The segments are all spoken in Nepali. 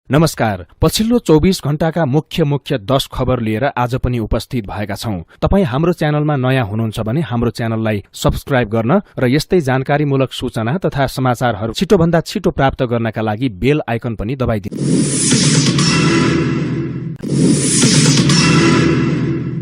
नमस्कार। पछिल्लो 24 घण्टाका मुख्य 10 खबर लिएर आज पनि उपस्थित भएका छौं। तपाई हाम्रो च्यानलमा नयाँ हुनुहुन्छ भने हाम्रो च्यानललाई सब्स्क्राइब गर्न र यस्तै जानकारीमूलक सूचना तथा समाचारहरू छिटोभन्दा छिटो प्राप्त गर्नका लागि बेल आइकन पनि दबाइदिनु।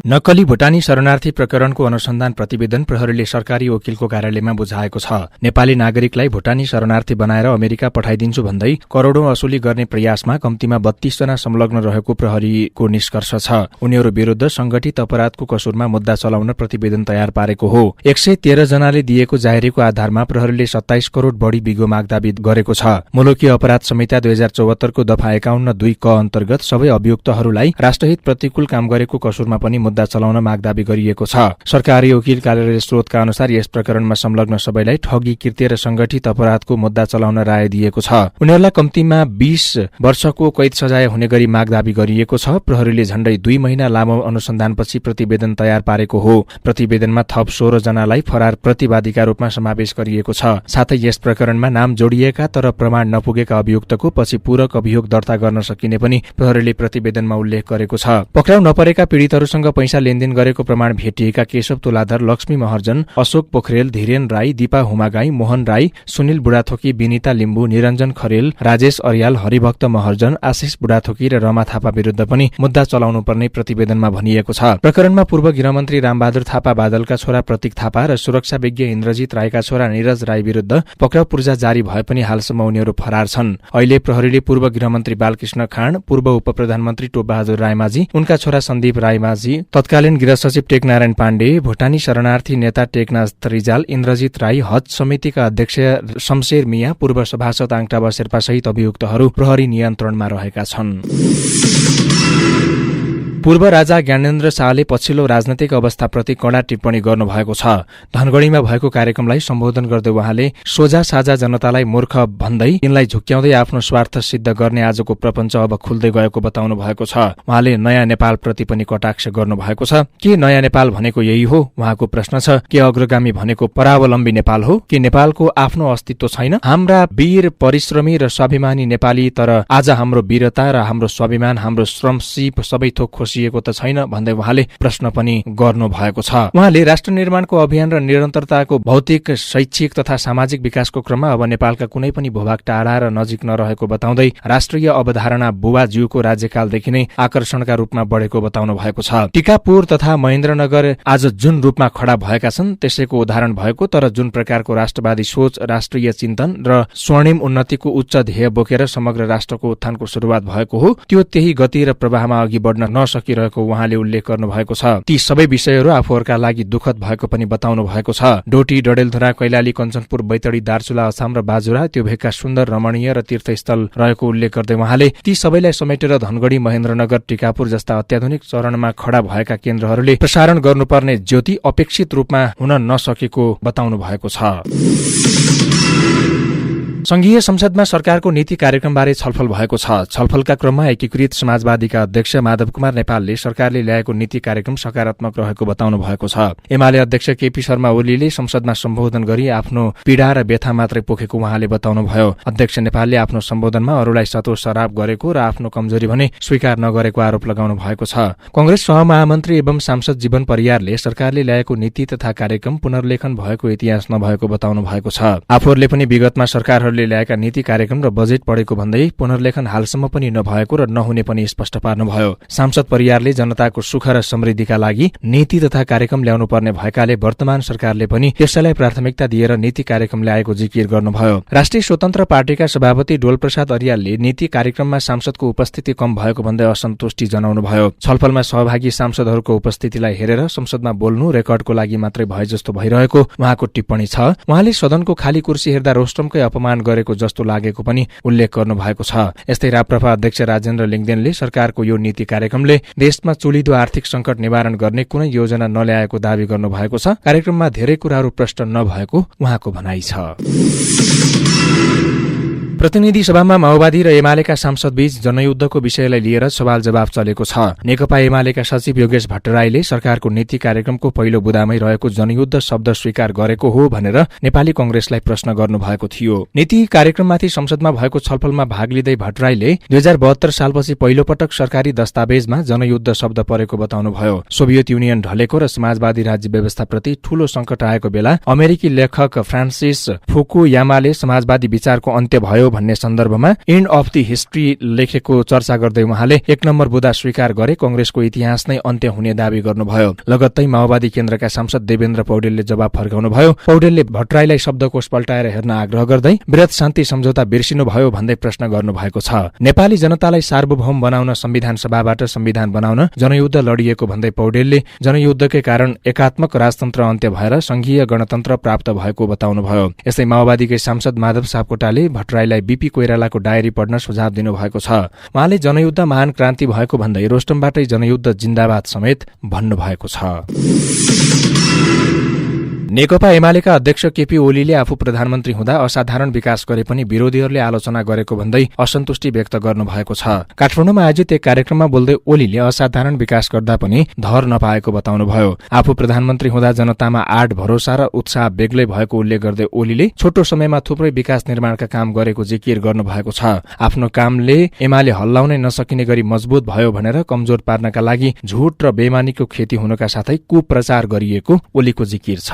नक्कली भुटानी शरणार्थी प्रकरणको अनुसन्धान प्रतिवेदन प्रहरीले सरकारी वकिलको कार्यालयमा बुझाएको छ। नेपाली नागरिकलाई भुटानी शरणार्थी बनाएर अमेरिका पठाइदिन्छु भन्दै करोडौं असुली गर्ने प्रयासमा कम्तीमा 32 जना संलग्न रहेको प्रहरीको निष्कर्ष छ। उनीहरू विरुद्ध संगठित अपराधको कसुरमा मुद्दा चलाउन प्रतिवेदन तयार पारेको हो। 113 जनाले दिएको जाहेरीको आधारमा प्रहरीले 27 करोड़ बढ़ी बिगो माग दावी गरेको छ। मुलुकी अपराध संहिता 2074 को दफा 51(2) क अन्तर्गत सबै अभियुक्तहरूलाई राष्ट्रहित प्रतिकूल काम गरेको कसुरमा पनि मुद्दा चलाउन माग दावी गरिएको छ। सरकारी वकिल कार्यालय स्रोतका अनुसार यस प्रकरणमा संलग्न सबैलाई ठगी, कृत्य र संगठित अपराधको मुद्दा चलाउन राय दिएको छ। उनीहरूलाई कम्तीमा 20 वर्षको कैद सजाय हुने गरी माग दावी गरिएको छ। प्रहरीले झण्डै 2 महिना लामो अनुसन्धानपछि प्रतिवेदन तयार पारेको हो। प्रतिवेदनमा थप 16 जनालाई फरार प्रतिवादीका रूपमा समावेश गरिएको छ। साथै यस प्रकरणमा नाम जोडिएका तर प्रमाण नपुगेका अभियुक्तको पछि पूरक अभियोग दर्ता गर्न सकिने पनि प्रहरीले प्रतिवेदनमा उल्लेख गरेको छ। पक्राउ नपरेका पीडितहरूसँग पैसा लेनदेन गरेको प्रमाण भेटिएका केशव तुलाधर, लक्ष्मी महर्जन, अशोक पोखरेल, धीरेन राई, दीपा हुमागाई, मोहन राई, सुनिल बुढाथोकी, विनिता लिम्बू, निरञ्जन खरेल, राजेश अर्याल, हरिभक्त महर्जन, आशिष बुढाथोकी र रमा थापा विरुद्ध पनि मुद्दा चलाउनु पर्ने प्रतिवेदनमा भनिएको छ। प्रकरणमा पूर्व गृहमन्त्री रामबहादुर थापा बादलका छोरा प्रतीक थापा र सुरक्षा विज्ञ इन्द्रजित राईका छोरा निरज राई विरुद्ध पक्राउ पूर्जा जारी भए पनि हालसम्म उनीहरू फरार छन्। अहिले प्रहरीले पूर्व गृहमन्त्री बालकृष्ण खाँड, पूर्व उपप्रधानमन्त्री टोपबहादुर रायमाझी, उनका छोरा सन्दीप रायमाझी, तत्कालीन गृह सचिव टेकनारायण पाण्डे, भुटानी शरणार्थी नेता टेकनाथ रिजाल, इन्द्रजित राई, हज समितिका अध्यक्ष शमशेर मिया, पूर्व सभासद आङटाबा शेर्पा सहित अभियुक्तहरू प्रहरी नियन्त्रणमा रहेका छन्। पूर्व राजा ज्ञानेन्द्र शाहले पछिल्लो राजनैतिक अवस्थाप्रति कडा टिप्पणी गर्नुभएको छ। धनगढीमा भएको कार्यक्रमलाई सम्बोधन गर्दै उहाँले सोझा साझा जनतालाई मूर्ख भन्दै यिनलाई झुक्क्याउँदै आफ्नो स्वार्थ सिद्ध गर्ने आजको प्रपञ्च अब खुल्दै गएको बताउनु भएको छ। उहाँले नयाँ नेपालप्रति पनि कटाक्ष गर्नुभएको छ। के नयाँ नेपाल भनेको यही हो? उहाँको प्रश्न छ। के अग्रगामी भनेको परावलम्बी नेपाल हो? के नेपालको आफ्नो अस्तित्व छैन? हाम्रा वीर, परिश्रमी र स्वाभिमानी नेपाली, तर आज हाम्रो वीरता र हाम्रो स्वाभिमान, हाम्रो श्रम सिप सबै थोक त छैन भन्दै उहाँले प्रश्न पनि गर्नु भएको छ। उहाँले राष्ट्र निर्माणको अभियान र निरन्तरताको भौतिक, शैक्षिक तथा सामाजिक विकासको क्रममा अब नेपालका कुनै पनि भूभाग टाढा र नजिक नरहेको बताउँदै राष्ट्रिय अवधारणा बुबाज्यूको राज्यकालदेखि नै आकर्षणका रूपमा बढेको बताउनु भएको छ। टिकापुर तथा महेन्द्रनगर आज जुन रूपमा खडा भएका छन् त्यसैको उदाहरण भएको, तर जुन प्रकारको राष्ट्रवादी सोच, राष्ट्रिय चिन्तन र स्वर्णिम उन्नतिको उच्च ध्येय बोकेर समग्र राष्ट्रको उत्थानको सुरुवात भएको हो, त्यो त्यही गति र प्रवाहमा अघि बढ्न नसकिरहेको उहाँले उल्लेख गर्नु भएको छ। ती सबै विषयहरू आफूहरूका लागि दुःखद भएको पनि बताउनु भएको छ। डोटी, डडेलधुरा, कैलाली, कञ्चनपुर, बैतडी, दार्चुला, अछाम र बाजुरा त्यो भेगका सुन्दर, रमणीय र तीर्थस्थल रहेको उल्लेख गर्दै उहाँले ती सबैलाई समेटेर धनगढी, महेन्द्रनगर, टिकापुर जस्ता अत्याधुनिक चरणमा खडा भएका केन्द्रहरूले प्रसारण गर्नुपर्ने ज्योति अपेक्षित रूपमा हुन नसकेको बताउनु भएको छ। संघीय संसदमा सरकारको नीति कार्यक्रमबारे छलफल भएको छ। छलफलका क्रममा एकीकृत समाजवादीका अध्यक्ष माधव कुमार नेपालले सरकारले ल्याएको नीति कार्यक्रम सकारात्मक रहेको बताउनु भएको छ। एमाले अध्यक्ष केपी शर्मा ओलीले संसदमा सम्बोधन गरी आफ्नो पीडा र व्यथा मात्रै पोखेको उहाँले बताउनुभयो। अध्यक्ष नेपालले आफ्नो सम्बोधनमा अरूलाई सतो सराप गरेको र आफ्नो कमजोरी भने स्वीकार नगरेको आरोप लगाउनु भएको छ। कंग्रेस सहमहामन्त्री एवं सांसद जीवन परियारले सरकारले ल्याएको नीति तथा कार्यक्रम पुनर्लेखन भएको इतिहास नभएको बताउनु भएको छ। आफूहरूले पनि विगतमा सरकारहरूले ल्याएका नीति कार्यक्रम र बजेट पढेको भन्दै पुनर्लेखन हालसम्म पनि नभएको र नहुने पनि स्पष्ट पार्नुभयो। सांसद परियारले जनताको सुख र समृद्धिका लागि नीति तथा कार्यक्रम ल्याउनु पर्ने भएकाले वर्तमान सरकारले पनि त्यसैलाई प्राथमिकता दिएर नीति कार्यक्रम ल्याएको जिकिर गर्नुभयो। राष्ट्रिय स्वतन्त्र पार्टीका सभापति डोलप्रसाद अर्यालले नीति कार्यक्रममा सांसदको उपस्थिति कम भएको भन्दै असन्तुष्टि जनाउनुभयो। छलफलमा सहभागी सांसदहरूको उपस्थितिलाई हेरेर संसदमा बोल्नु रेकर्डको लागि मात्रै भए जस्तो भइरहेको उहाँको टिप्पणी छ। उहाँले सदनको खाली कुर्सी हेर्दा रोस्टमकै अपमान गरेको जस्तो लागेको पनि उल्लेख गर्नु भएको छ। यस्तै राप्रपा अध्यक्ष राजेन्द्र लिङ्गदेनले सरकारको यो नीति कार्यक्रमले देशमा चुलिदो आर्थिक संकट निवारण गर्ने कुनै योजना नल्याएको दावी गर्नु भएको छ। कार्यक्रममा धेरै कुराहरू प्रष्ट नभएको उहाँको भनाइ छ। प्रतिनिधि सभामा माओवादी र एमालेका सांसदबीच जनयुद्धको विषयलाई लिएर सवाल जवाब चलेको छ। नेकपा एमालेका सचिव योगेश भट्टराईले सरकारको नीति कार्यक्रमको पहिलो बुदामै रहेको जनयुद्ध शब्द स्वीकार गरेको हो भनेर नेपाली कंग्रेसलाई प्रश्न गर्नुभएको थियो। नीति कार्यक्रममाथि संसदमा भएको छलफलमा भाग लिँदै भट्टराईले 2072 सालपछि पहिलो पटक सरकारी दस्तावेजमा जनयुद्ध शब्द परेको बताउनुभयो। सोभियत युनियन ढलेको र समाजवादी राज्य व्यवस्थाप्रति ठूलो संकट आएको बेला अमेरिकी लेखक फ्रान्सिस फुकुयामाले समाजवादी विचारको अन्त्य भयो भन्ने सन्दर्भमा एन्ड अफ द हिस्ट्री लेखेको चर्चा गर्दै उहाँले 1 नम्बर बुदा स्वीकार गरे कांग्रेसको इतिहास नै अन्त्य हुने दावी गर्नुभयो। लगत्तै माओवादी केन्द्रका सांसद देवेन्द्र पौडेलले जवाब फर्काउनुभयो। पौडेलले भट्टराईलाई शब्दकोश पल्टाएर हेर्न आग्रह गर्दै वृहत शान्ति सम्झौता बिर्सिनुभयो भन्दै प्रश्न गर्नुभएको छ। नेपाली जनतालाई सार्वभौम बनाउन संविधान सभाबाट संविधान बनाउन जनयुद्ध लडिएको भन्दै पौडेलले जनयुद्धकै कारण एकात्मक राजतन्त्र अन्त्य भएर संघीय गणतन्त्र प्राप्त भएको बताउनुभयो। यसै माओवादीकै सांसद माधव सापकोटाले भट्टराईलाई बीपी कोइरालाको डायरी पढ्न सुझाव दिनुभएको छ। उहाँले जनयुद्ध महान क्रान्ति भएको भन्दै रोस्टमबाटै जनयुद्ध जिन्दाबाद समेत भन्नुभएको छ। नेकपा एमालेका अध्यक्ष केपी ओलीले आफू प्रधानमन्त्री हुँदा असाधारण विकास गरे पनि विरोधीहरूले आलोचना गरेको भन्दै असन्तुष्टि व्यक्त गर्नुभएको छ। काठमाडौँमा आयोजित एक कार्यक्रममा बोल्दै ओलीले असाधारण विकास गर्दा पनि धर नपाएको बताउनुभयो। आफू प्रधानमन्त्री हुँदा जनतामा आँट भरोसा र उत्साह बेग्लै भएको उल्लेख गर्दै ओलीले छोटो समयमा थुप्रै विकास निर्माणका काम गरेको जिकिर गर्नुभएको छ। आफ्नो कामले एमाले हल्लाउनै नसकिने गरी मजबुत भयो भनेर कमजोर पार्नका लागि झुट र बेमानीको खेती हुनका साथै कुप्रचार गरिएको ओलीको जिकिर छ।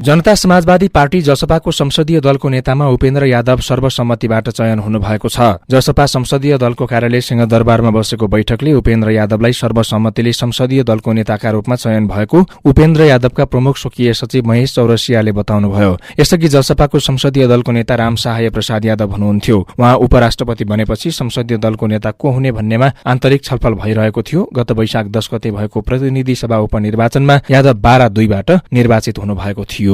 जनता समाजवादी पार्टी जसपाको संसदीय दलको नेतामा उपेन्द्र यादव सर्वसम्मतिबाट चयन हुनुभएको छ। जसपा संसदीय दलको कार्यालय सिंहदरबारमा बसेको बैठकले उपेन्द्र यादवलाई सर्वसम्मतिले संसदीय दलको नेताका रूपमा चयन भएको उपेन्द्र यादवका प्रमुख स्वकीय सचिव महेश चौरसियाले बताउनुभयो। यसअघि जसपाको संसदीय दलको नेता राम सहाय प्रसाद यादव हुनुहुन्थ्यो। उहाँ उपराष्ट्रपति बनेपछि संसदीय दलको नेता को हुने भन्नेमा आन्तरिक छलफल भइरहेको थियो। गत वैशाख 10 गते भएको प्रतिनिधि सभा उपनिर्वाचनमा यादव 12-2बाट निर्वाचित हुनुभएको थियो।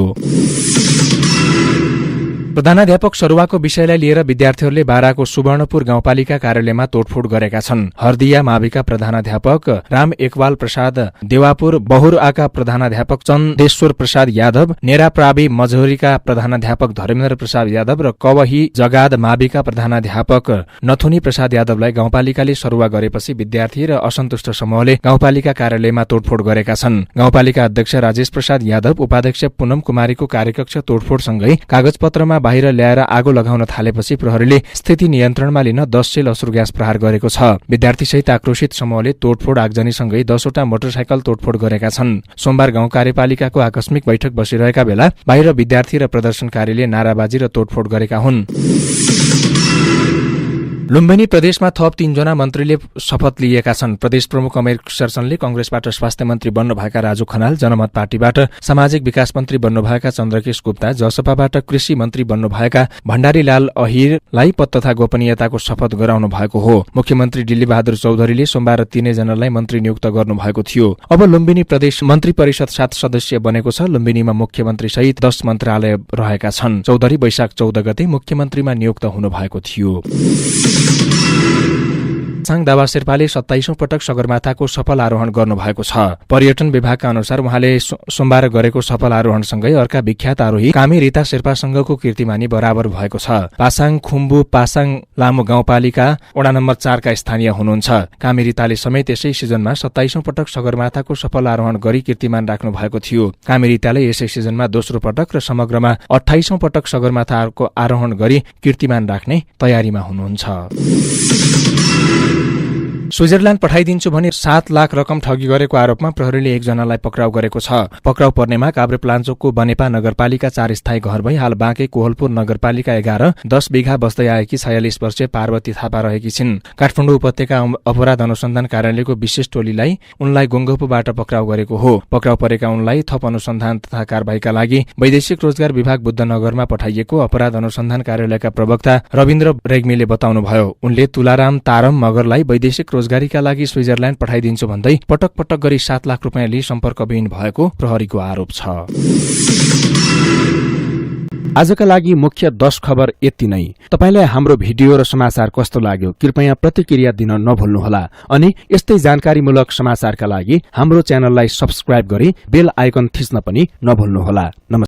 प्रधानाध्यापक सरुवाको विषयलाई लिएर विद्यार्थीहरूले बाराको सुवर्णपुर गाउँपालिका कार्यालयमा तोडफोड गरेका छन्। हर्दिया माविका प्रधानाध्यापक राम एकवाल प्रसाद, देवापुर बहुरआका प्रधानाध्यापक चन्देश्वर प्रसाद यादव, नेराप्रावी मझौरीका प्रधानाध्यापक धर्मेन्द्र प्रसाद यादव र कवही जगाद माविका प्रधानाध्यापक नथुनी प्रसाद यादवलाई गाउँपालिकाले सरुवा गरेपछि विद्यार्थी र असन्तुष्ट समूहले गाउँपालिका कार्यालयमा तोडफोड गरेका छन्। गाउँपालिका अध्यक्ष राजेश प्रसाद यादव, उपाध्यक्ष पूनम कुमारीको कार्यकक्ष तोडफोडसँगै कागजपत्रमा बाहिर ल्याएर आगो लगाउन थालेपछि प्रहरीले स्थिति नियन्त्रणमा लिन 10 सेल अश्रु ग्यास प्रहार गरेको छ। विद्यार्थीसहित आक्रोशित समूहले तोडफोड आगजनीसँगै 10 वटा मोटरसाइकल तोडफोड गरेका छन्। सोमबार गाउँ कार्यपालिकाको आकस्मिक बैठक बसिरहेका बेला बाहिर विद्यार्थी र प्रदर्शनकारीले नाराबाजी र तोडफोड गरेका हुन्। लुम्बिनी प्रदेशमा थप 3 जना मन्त्रीले शपथ लिएका छन्। प्रदेश प्रमुख अमेर शेरचनले कंग्रेसबाट स्वास्थ्य मन्त्री बन्नुभएका राजु खनाल, जनमत पार्टीबाट सामाजिक विकास मन्त्री बन्नुभएका चन्द्रकेश गुप्ता, जसपाबाट कृषि मन्त्री बन्नुभएका भण्डारीलाल अहिरलाई पद तथा गोपनीयताको शपथ गराउनु भएको हो। मुख्यमन्त्री डिल्ली बहादुर चौधरीले सोमबार 3 जनालाई मन्त्री नियुक्त गर्नुभएको थियो। अब लुम्बिनी प्रदेश मन्त्री परिषद 7 सदस्यीय बनेको छ। लुम्बिनीमा मुख्यमन्त्री सहित 10 मन्त्रालय रहेका छन्। चौधरी वैशाख 14 गते मुख्यमन्त्रीमा नियुक्त हुनुभएको थियो। साङ दावा शेर्पाले 27औं पटक सगरमाथाको सफल आरोहण गर्नुभएको छ। पर्यटन विभागका अनुसार उहाँले सोमबार गरेको सफल आरोहणसँगै अर्का विख्यात आरोही कामी रिता शेर्पासँगको कीर्तिमानी बराबर भएको छ। पासाङ खुम्बु पासाङ लामो गाउँपालिका वडा नम्बर 4 का स्थानीय हुनुहुन्छ। कामी रिताले समेत यसै सिजनमा 27औं पटक सगरमाथाको सफल आरोहण गरी कीर्तिमान राख्नु भएको थियो। कामी रिताले यसै सिजनमा दोस्रो पटक र समग्रमा 28औं पटक सगरमाथाको आरोहण गरी कीर्तिमान राख्ने तयारीमा हुनुहुन्छ। स्विजरल्याण्ड पठाइदिन्छु भने 7 लाख रकम ठगी गरेको आरोपमा प्रहरीले 1 जनालाई पक्राउ गरेको छ। पक्राउ पर्नेमा काभ्रेपलाञ्चोकको बनेपा नगरपालिका 4 स्थायी घर भई हाल बाँके कोहलपुर नगरपालिका 11 10 बिघा बस्दै आएकी 46 वर्षीय पार्वती थापा रहेकी छिन्। काठमाडौँ उपत्यका अपराध अनुसन्धान कार्यालयको विशेष टोलीलाई उनलाई गोङ्गोपुबाट पक्राउ गरेको हो। पक्राउ परेका उनलाई थप अनुसन्धान तथा कारबाहीका लागि वैदेशिक रोजगार विभाग बुद्धनगरमा पठाइएको अपराध अनुसन्धान कार्यालयका प्रवक्ता रविन्द्र रेग्मीले बताउनुभयो। उनले तुलाराम तारम मगरलाई वैदेशिक रोजगारीका लागि स्विजरल्याण्ड पठाइदिन्छु भन्दै पटक पटक गरी 7 लाख रुपियाँ लिई सम्पर्कविहीन भएको प्रहरीको आरोप छ। आजका लागि मुख्य 10 खबर यति नै। तपाईलाई हाम्रो भिडियो र समाचार कस्तो लाग्यो कृपया प्रतिक्रिया दिन नभुल्नुहोला अनि यस्तै जानकारीमूलक समाचारका लागि हाम्रो च्यानललाई सब्स्क्राइब गरी बेल आइकन थिच्न पनि नभुल्नुहोला। नमस्कार।